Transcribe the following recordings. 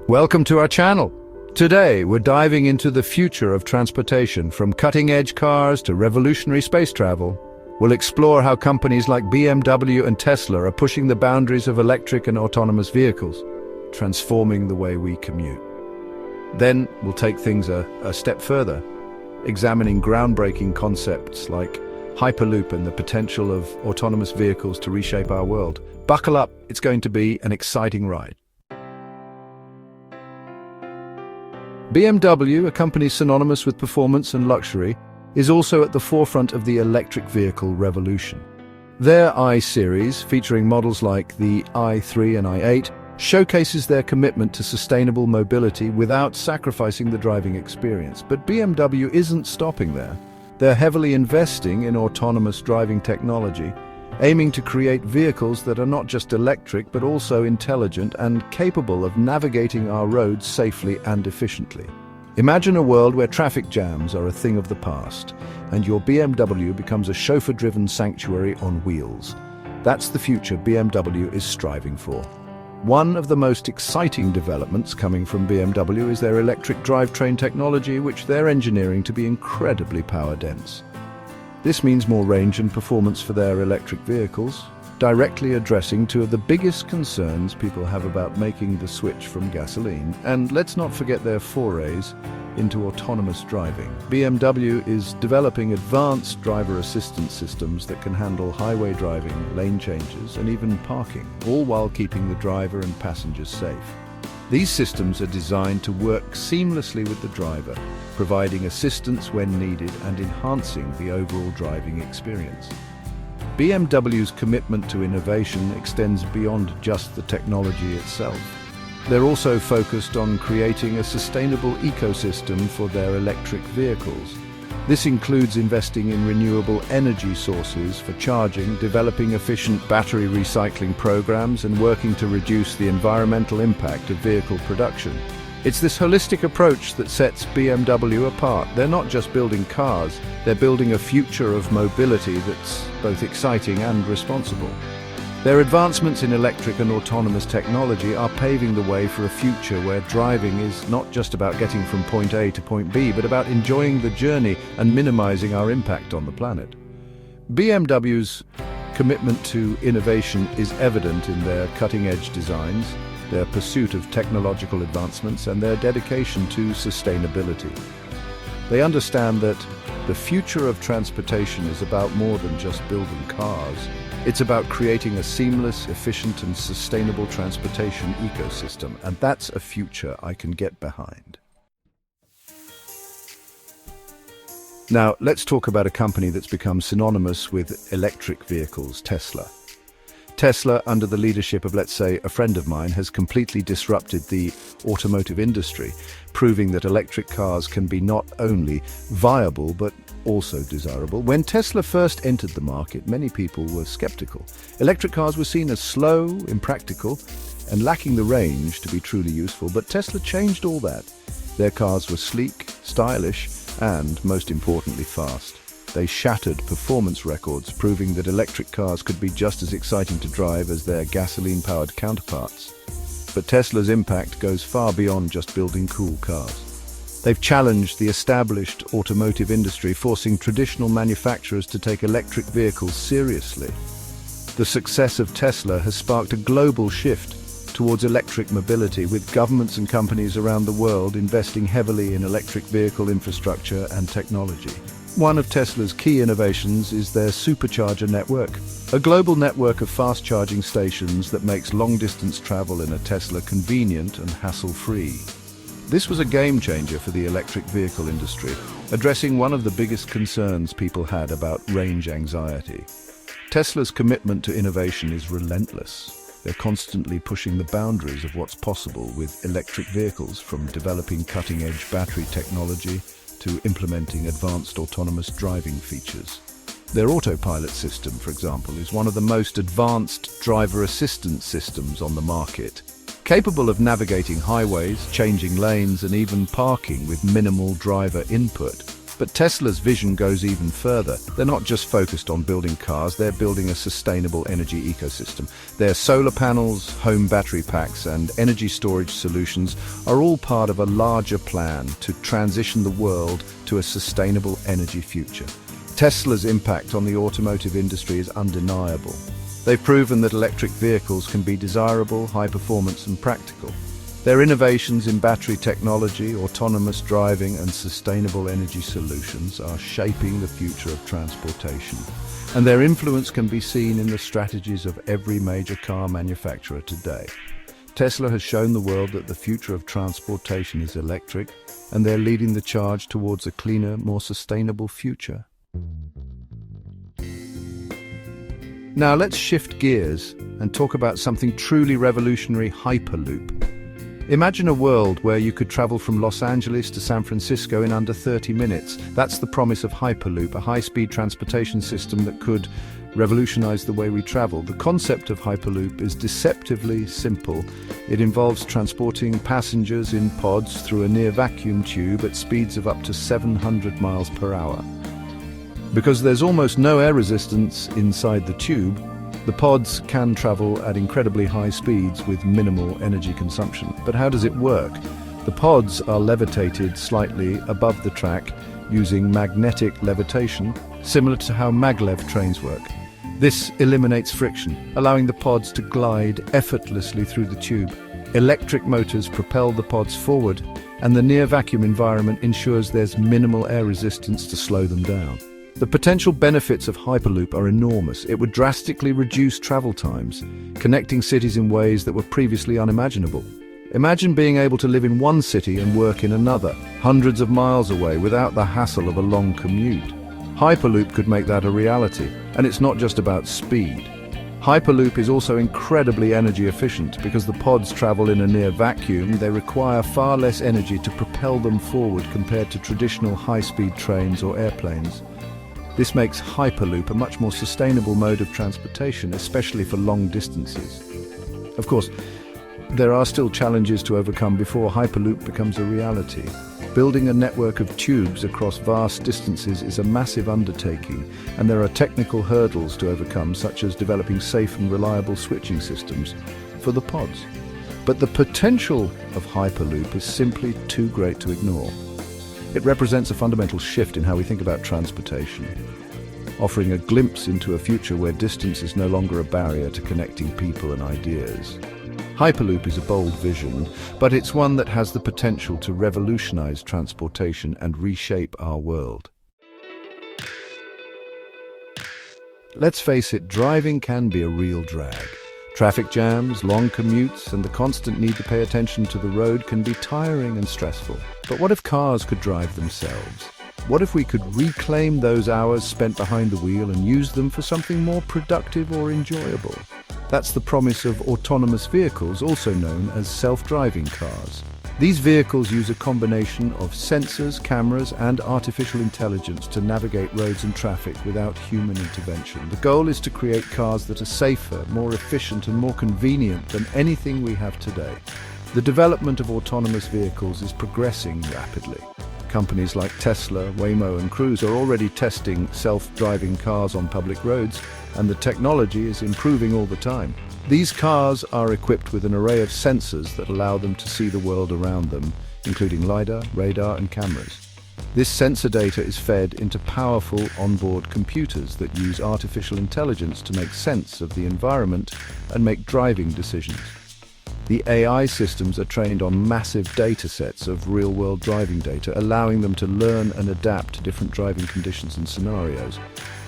Welcome to our channel. Today, we're diving into the future of transportation, from cutting-edge cars to revolutionary space travel. We'll explore how companies like BMW and Tesla are pushing the boundaries of electric and autonomous vehicles, transforming the way we commute. Then, we'll take things a step further, examining groundbreaking concepts like Hyperloop and the potential of autonomous vehicles to reshape our world. Buckle up, it's going to be an exciting ride. BMW, a company synonymous with performance and luxury, is also at the forefront of the electric vehicle revolution. Their i-Series, featuring models like the i3 and i8, showcases their commitment to sustainable mobility without sacrificing the driving experience. But BMW isn't stopping there. They're heavily investing in autonomous driving technology, aiming to create vehicles that are not just electric but also intelligent and capable of navigating our roads safely and efficiently. Imagine a world where traffic jams are a thing of the past, and your BMW becomes a chauffeur-driven sanctuary on wheels. That's the future BMW is striving for. One of the most exciting developments coming from BMW is their electric drivetrain technology, which they're engineering to be incredibly power-dense. This means more range and performance for their electric vehicles, directly addressing two of the biggest concerns people have about making the switch from gasoline. And let's not forget their forays into autonomous driving. BMW is developing advanced driver assistance systems that can handle highway driving, lane changes, and even parking, all while keeping the driver and passengers safe. These systems are designed to work seamlessly with the driver, providing assistance when needed and enhancing the overall driving experience. BMW's commitment to innovation extends beyond just the technology itself. They're also focused on creating a sustainable ecosystem for their electric vehicles. This includes investing in renewable energy sources for charging, developing efficient battery recycling programs, and working to reduce the environmental impact of vehicle production. It's this holistic approach that sets BMW apart. They're not just building cars, they're building a future of mobility that's both exciting and responsible. Their advancements in electric and autonomous technology are paving the way for a future where driving is not just about getting from point A to point B, but about enjoying the journey and minimizing our impact on the planet. BMW's commitment to innovation is evident in their cutting-edge designs, their pursuit of technological advancements, and their dedication to sustainability. They understand that the future of transportation is about more than just building cars. It's about creating a seamless, efficient, and sustainable transportation ecosystem, and that's a future I can get behind. Now, let's talk about a company that's become synonymous with electric vehicles, Tesla. Tesla, under the leadership of, let's say, a friend of mine, has completely disrupted the automotive industry, proving that electric cars can be not only viable but also desirable. When Tesla first entered the market, many people were skeptical. Electric cars were seen as slow, impractical, and lacking the range to be truly useful, but Tesla changed all that. Their cars were sleek, stylish, and, most importantly, fast. They shattered performance records, proving that electric cars could be just as exciting to drive as their gasoline-powered counterparts. But Tesla's impact goes far beyond just building cool cars. They've challenged the established automotive industry, forcing traditional manufacturers to take electric vehicles seriously. The success of Tesla has sparked a global shift towards electric mobility, with governments and companies around the world investing heavily in electric vehicle infrastructure and technology. One of Tesla's key innovations is their supercharger network, a global network of fast-charging stations that makes long-distance travel in a Tesla convenient and hassle-free. This was a game-changer for the electric vehicle industry, addressing one of the biggest concerns people had about range anxiety. Tesla's commitment to innovation is relentless. They're constantly pushing the boundaries of what's possible with electric vehicles, from developing cutting-edge battery technology to implementing advanced autonomous driving features. Their autopilot system, for example, is one of the most advanced driver assistance systems on the market, capable of navigating highways, changing lanes, and even parking with minimal driver input. But Tesla's vision goes even further. They're not just focused on building cars, they're building a sustainable energy ecosystem. Their solar panels, home battery packs, and energy storage solutions are all part of a larger plan to transition the world to a sustainable energy future. Tesla's impact on the automotive industry is undeniable. They've proven that electric vehicles can be desirable, high performance, and practical. Their innovations in battery technology, autonomous driving, and sustainable energy solutions are shaping the future of transportation. And their influence can be seen in the strategies of every major car manufacturer today. Tesla has shown the world that the future of transportation is electric, and they're leading the charge towards a cleaner, more sustainable future. Now let's shift gears and talk about something truly revolutionary: Hyperloop. Imagine a world where you could travel from Los Angeles to San Francisco in under 30 minutes. That's the promise of Hyperloop, a high-speed transportation system that could revolutionize the way we travel. The concept of Hyperloop is deceptively simple. It involves transporting passengers in pods through a near-vacuum tube at speeds of up to 700 miles per hour. Because there's almost no air resistance inside the tube, the pods can travel at incredibly high speeds with minimal energy consumption. But how does it work? The pods are levitated slightly above the track using magnetic levitation, similar to how maglev trains work. This eliminates friction, allowing the pods to glide effortlessly through the tube. Electric motors propel the pods forward, and the near-vacuum environment ensures there's minimal air resistance to slow them down. The potential benefits of Hyperloop are enormous. It would drastically reduce travel times, connecting cities in ways that were previously unimaginable. Imagine being able to live in one city and work in another, hundreds of miles away, without the hassle of a long commute. Hyperloop could make that a reality, and it's not just about speed. Hyperloop is also incredibly energy efficient. Because the pods travel in a near vacuum, they require far less energy to propel them forward compared to traditional high-speed trains or airplanes. This makes Hyperloop a much more sustainable mode of transportation, especially for long distances. Of course, there are still challenges to overcome before Hyperloop becomes a reality. Building a network of tubes across vast distances is a massive undertaking, and there are technical hurdles to overcome, such as developing safe and reliable switching systems for the pods. But the potential of Hyperloop is simply too great to ignore. It represents a fundamental shift in how we think about transportation, offering a glimpse into a future where distance is no longer a barrier to connecting people and ideas. Hyperloop is a bold vision, but it's one that has the potential to revolutionize transportation and reshape our world. Let's face it, driving can be a real drag. Traffic jams, long commutes, and the constant need to pay attention to the road can be tiring and stressful. But what if cars could drive themselves? What if we could reclaim those hours spent behind the wheel and use them for something more productive or enjoyable? That's the promise of autonomous vehicles, also known as self-driving cars. These vehicles use a combination of sensors, cameras, and artificial intelligence to navigate roads and traffic without human intervention. The goal is to create cars that are safer, more efficient, and more convenient than anything we have today. The development of autonomous vehicles is progressing rapidly. Companies like Tesla, Waymo, and Cruise are already testing self-driving cars on public roads, and the technology is improving all the time. These cars are equipped with an array of sensors that allow them to see the world around them, including LiDAR, radar, and cameras. This sensor data is fed into powerful onboard computers that use artificial intelligence to make sense of the environment and make driving decisions. The AI systems are trained on massive data sets of real-world driving data, allowing them to learn and adapt to different driving conditions and scenarios.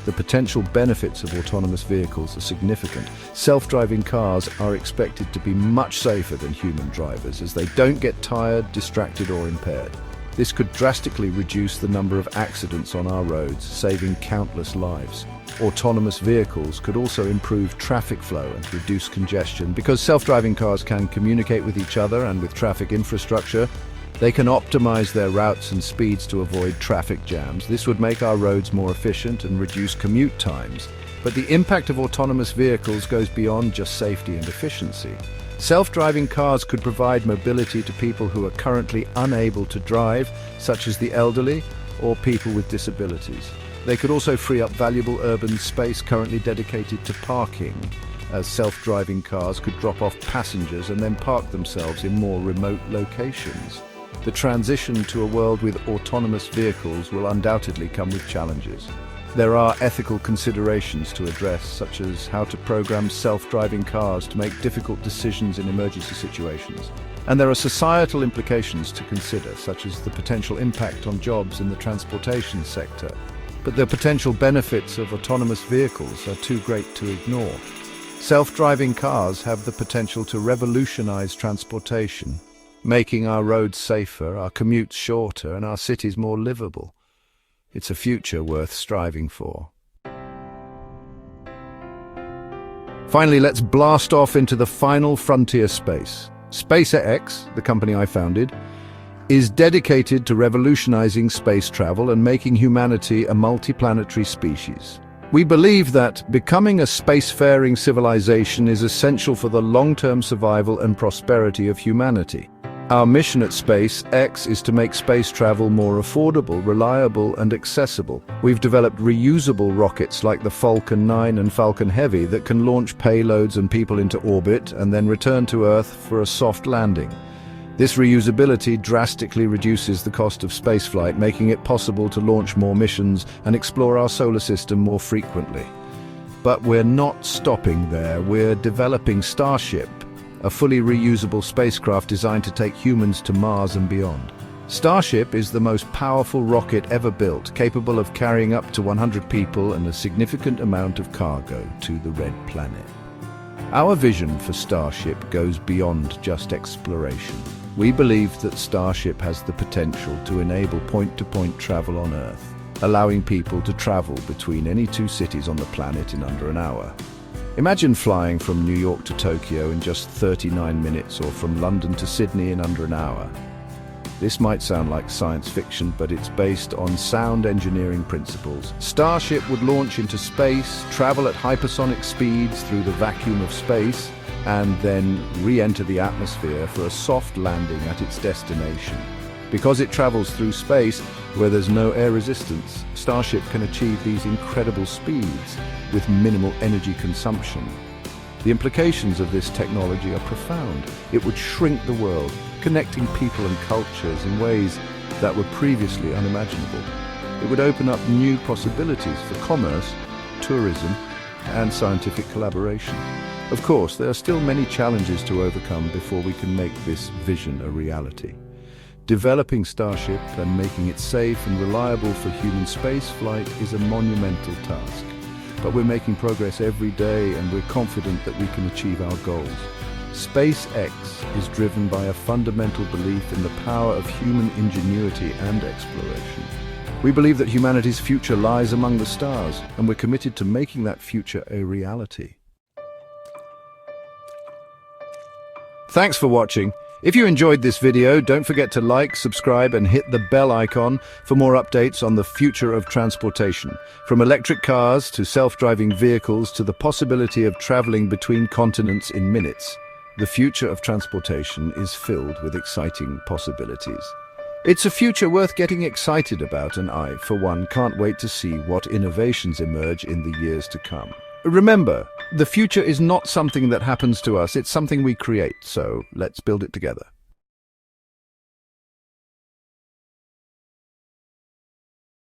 The potential benefits of autonomous vehicles are significant. Self-driving cars are expected to be much safer than human drivers, as they don't get tired, distracted, or impaired. This could drastically reduce the number of accidents on our roads, saving countless lives. Autonomous vehicles could also improve traffic flow and reduce congestion. Because self-driving cars can communicate with each other and with traffic infrastructure, they can optimize their routes and speeds to avoid traffic jams. This would make our roads more efficient and reduce commute times. But the impact of autonomous vehicles goes beyond just safety and efficiency. Self-driving cars could provide mobility to people who are currently unable to drive, such as the elderly or people with disabilities. They could also free up valuable urban space currently dedicated to parking, as self-driving cars could drop off passengers and then park themselves in more remote locations. The transition to a world with autonomous vehicles will undoubtedly come with challenges. There are ethical considerations to address, such as how to program self-driving cars to make difficult decisions in emergency situations. And there are societal implications to consider, such as the potential impact on jobs in the transportation sector. But the potential benefits of autonomous vehicles are too great to ignore. Self-driving cars have the potential to revolutionize transportation, making our roads safer, our commutes shorter, and our cities more livable. It's a future worth striving for. Finally, let's blast off into the final frontier space. SpaceX, the company I founded, is dedicated to revolutionizing space travel and making humanity a multiplanetary species. We believe that becoming a spacefaring civilization is essential for the long-term survival and prosperity of humanity. Our mission at SpaceX is to make space travel more affordable, reliable, and accessible. We've developed reusable rockets like the Falcon 9 and Falcon Heavy that can launch payloads and people into orbit and then return to Earth for a soft landing. This reusability drastically reduces the cost of spaceflight, making it possible to launch more missions and explore our solar system more frequently. But we're not stopping there. We're developing Starship, a fully reusable spacecraft designed to take humans to Mars and beyond. Starship is the most powerful rocket ever built, capable of carrying up to 100 people and a significant amount of cargo to the Red Planet. Our vision for Starship goes beyond just exploration. We believe that Starship has the potential to enable point-to-point travel on Earth, allowing people to travel between any two cities on the planet in under an hour. Imagine flying from New York to Tokyo in just 39 minutes or from London to Sydney in under an hour. This might sound like science fiction, but it's based on sound engineering principles. Starship would launch into space, travel at hypersonic speeds through the vacuum of space, and then re-enter the atmosphere for a soft landing at its destination. Because it travels through space where there's no air resistance, Starship can achieve these incredible speeds with minimal energy consumption. The implications of this technology are profound. It would shrink the world, connecting people and cultures in ways that were previously unimaginable. It would open up new possibilities for commerce, tourism, and scientific collaboration. Of course, there are still many challenges to overcome before we can make this vision a reality. Developing Starship and making it safe and reliable for human spaceflight is a monumental task. But we're making progress every day, and we're confident that we can achieve our goals. SpaceX is driven by a fundamental belief in the power of human ingenuity and exploration. We believe that humanity's future lies among the stars, and we're committed to making that future a reality. Thanks for watching. If you enjoyed this video, don't forget to like, subscribe, and hit the bell icon for more updates on the future of transportation. From electric cars to self-driving vehicles to the possibility of traveling between continents in minutes, the future of transportation is filled with exciting possibilities. It's a future worth getting excited about, and I, for one, can't wait to see what innovations emerge in the years to come. Remember, the future is not something that happens to us, it's something we create, so let's build it together.